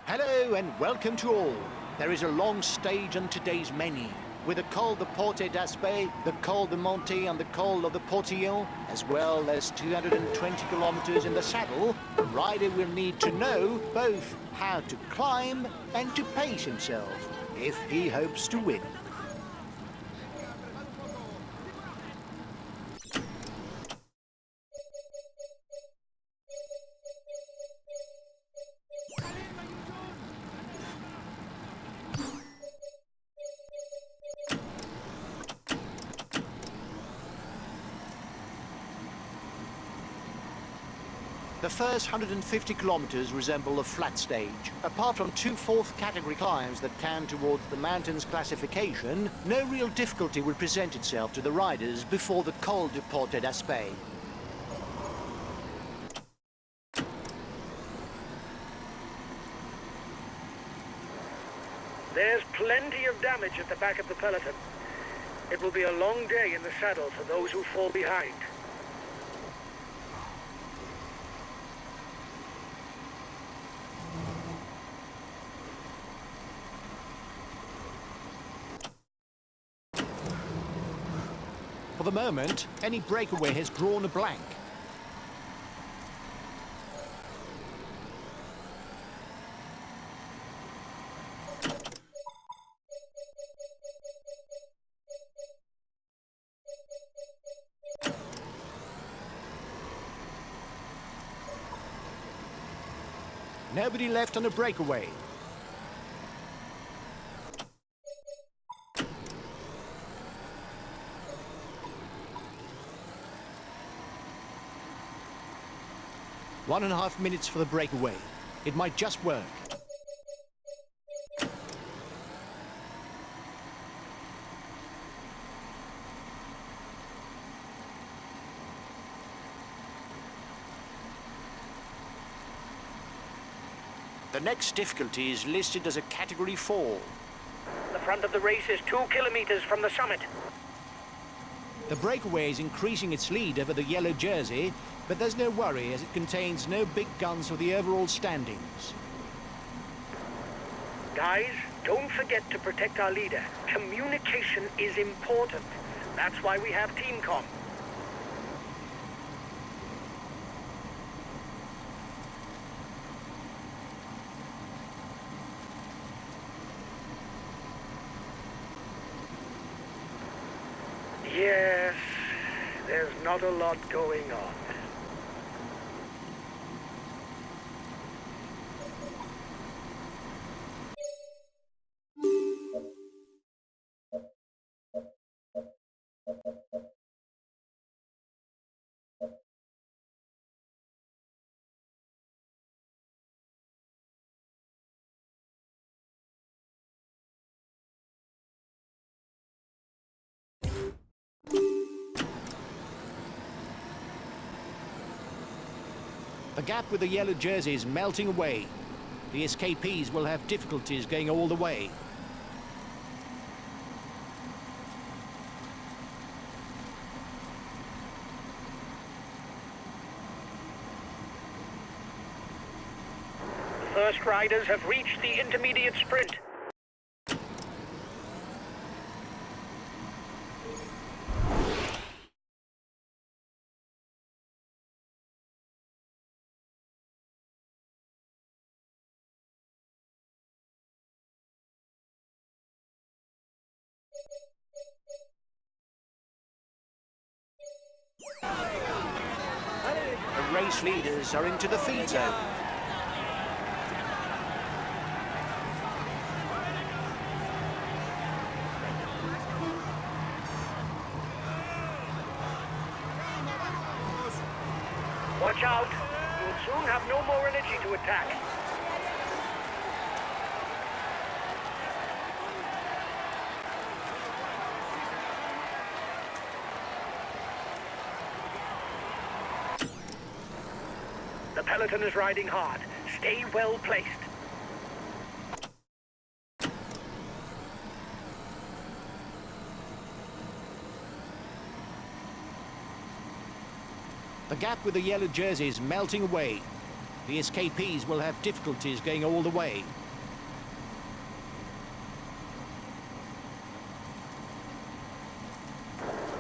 Hello and welcome to all. There is a long stage on today's menu, with the Col de Porte d'Aspet, the Col de Monte and the Col of the Portillon, as well as 220 kilometers in the saddle. The rider will need to know both how to climb and to pace himself, if he hopes to win. The first 150 kilometers resemble a flat stage. Apart from two fourth category climbs that can towards the mountains classification, no real difficulty will present itself to the riders before the Col de Porte d'Aspet. There's plenty of damage at the back of the peloton. It will be a long day in the saddle for those who fall behind. For the moment, any breakaway has drawn a blank. Nobody left on a breakaway. One and a half minutes for the breakaway. It might just work. The next difficulty is listed as a Category 4. The front of the race is 2 kilometers from the summit. The breakaway is increasing its lead over the yellow jersey, but there's no worry as it contains no big guns for the overall standings. Guys, don't forget to protect our leader. Communication is important. That's why we have TeamCom. Yes, there's not a lot going on. The gap with the yellow jersey is melting away. The escapees will have difficulties going all the way. The first riders have reached the intermediate sprint. The race leaders are into the feed zone. Watch out! You'll soon have no more energy to attack. The peloton is riding hard. Stay well placed. The gap with the yellow jersey is melting away. The escapees will have difficulties going all the way.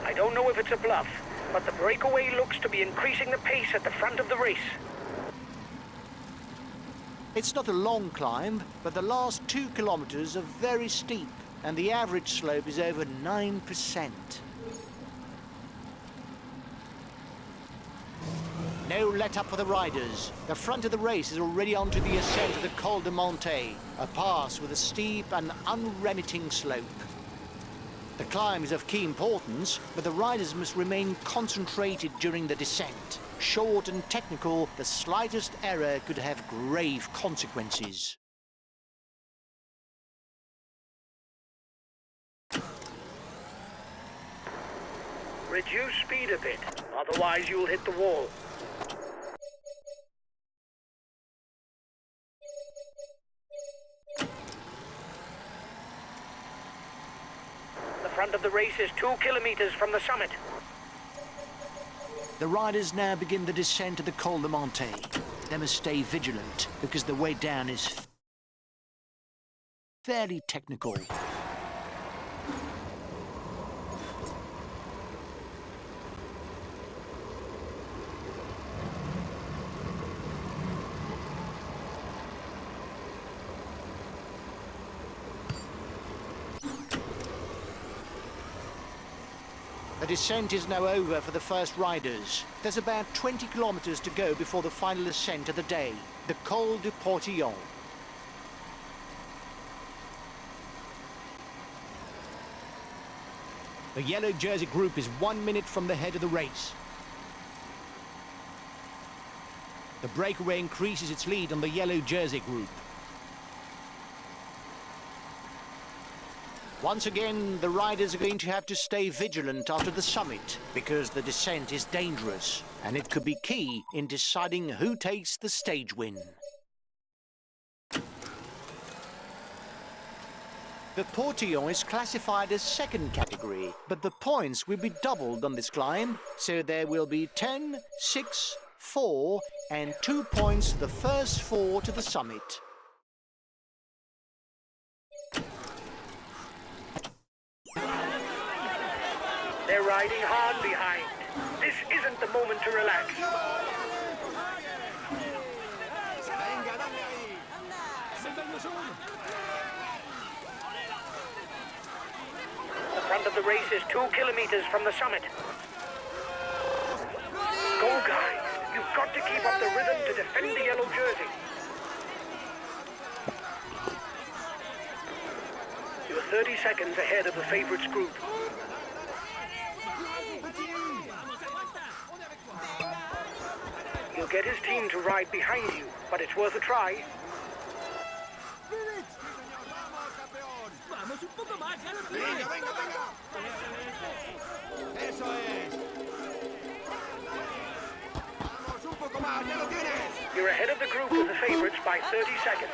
I don't know if it's a bluff, but the breakaway looks to be increasing the pace at the front of the race. It's not a long climb, but the last 2 kilometers are very steep, and the average slope is over 9%. No let up for the riders. The front of the race is already onto the ascent of the Col de Monte, a pass with a steep and unremitting slope. The climb is of key importance, but the riders must remain concentrated during the descent. Short and technical, the slightest error could have grave consequences. Reduce speed a bit, otherwise you'll hit the wall. The front of the race is 2 kilometers from the summit. The riders now begin the descent of the Col de Monte. They must stay vigilant, because the way down is fairly technical. The descent is now over for the first riders. There's about 20 kilometers to go before the final ascent of the day, the Col du Portillon. The yellow jersey group is 1 minute from the head of the race. The breakaway increases its lead on the yellow jersey group. Once again, the riders are going to have to stay vigilant after the summit, because the descent is dangerous, and it could be key in deciding who takes the stage win. The Portillon is classified as second category, but the points will be doubled on this climb, so there will be 10, 6, 4, and 2 points to the first 4 to the summit. They're riding hard behind. This isn't the moment to relax. The front of the race is 2 kilometers from the summit. Go, guys. You've got to keep up the rhythm to defend the yellow jersey. You're 30 seconds ahead of the favorites group. He'll get his team to ride behind you, but it's worth a try. You're ahead of the group of the favorites by 30 seconds.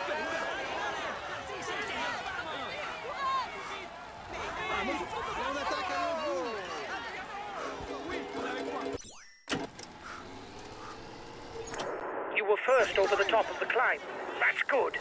You were first over the top of the climb. That's good.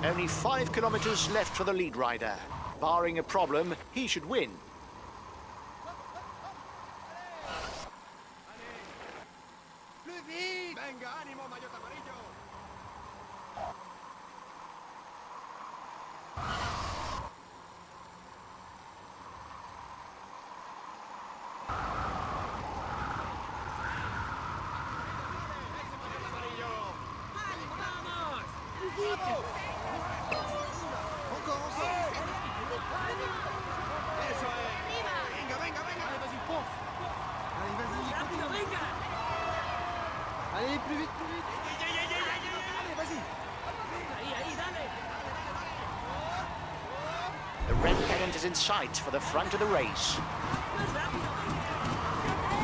Only 5 kilometers left for the lead rider. Barring a problem, he should win. Allez, plus vite, plus vite. Allez, vas-y. The red pennant is in sight for the front of the race.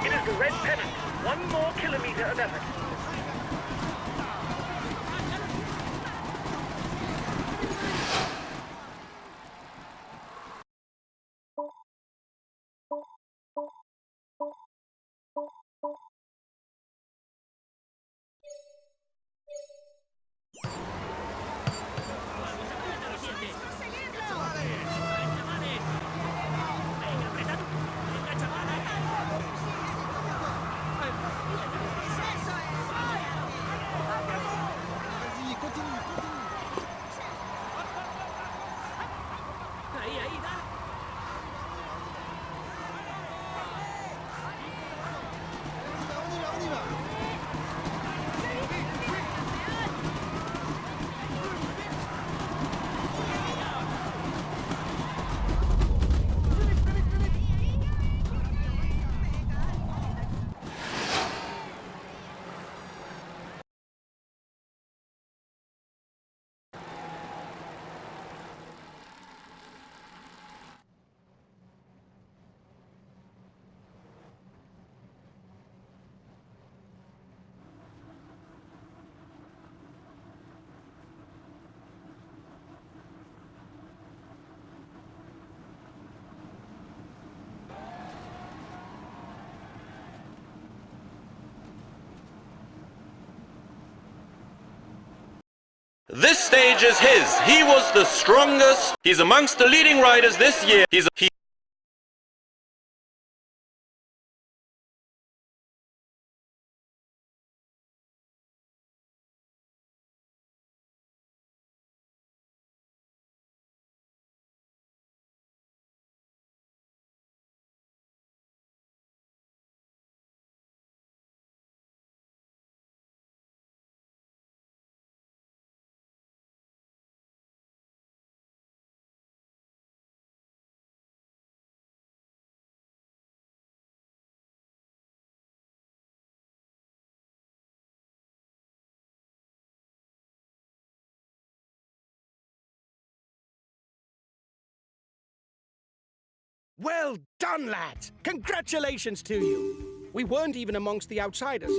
It is the red pennant. One more kilometer of effort. Vas-y, continue, continue. On y va. This stage is his. He was the strongest. He's amongst the leading riders this year. Well done, lads! Congratulations to you! We weren't even amongst the outsiders.